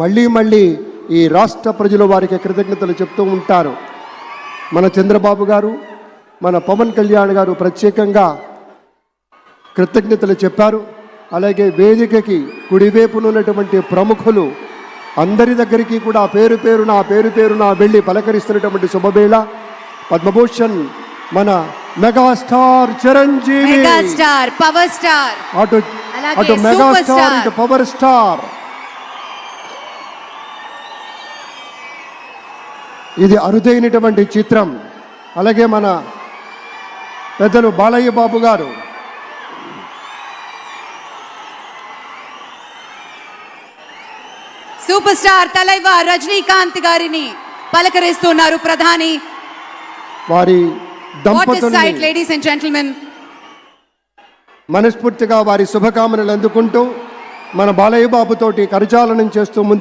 మళ్ళీ మళ్ళీ ఈ రాష్ట్ర ప్రజలు వారికి కృతజ్ఞతలు చెప్తూ ఉంటారు. మన చంద్రబాబు గారు, మన పవన్ కళ్యాణ్ గారు ప్రత్యేకంగా కృతజ్ఞతలు చెప్పారు. అలాగే వేదికకి కుడివైపునున్నటువంటి ప్రముఖులు అందరి దగ్గరికి కూడా పేరు పేరున వెళ్ళి పలకరిస్తున్నటువంటి శుభవేళ. పద్మభూషణ్ మన megastar Chiranjeevi, megastar power star, అటు మెగాస్టార్ ఇటు పవర్ స్టార్. ఇది అరుదైనటువంటి చిత్రం. అలాగే మన పెద్దలు బాలయ్య బాబు గారు, సూపర్ స్టార్ తలైవర్ రజనీకాంత్ గారిని పలకరిస్తున్నారు ప్రధాని. వారి దంపతుల్ని లేడీస్ అండ్ జెంటిల్మెన్ మనస్ఫూర్తిగా వారి శుభకామనలు అందుకుంటూ మన బాలయ్య బాబుతోటి కరచాలనం చేస్తూ ముందు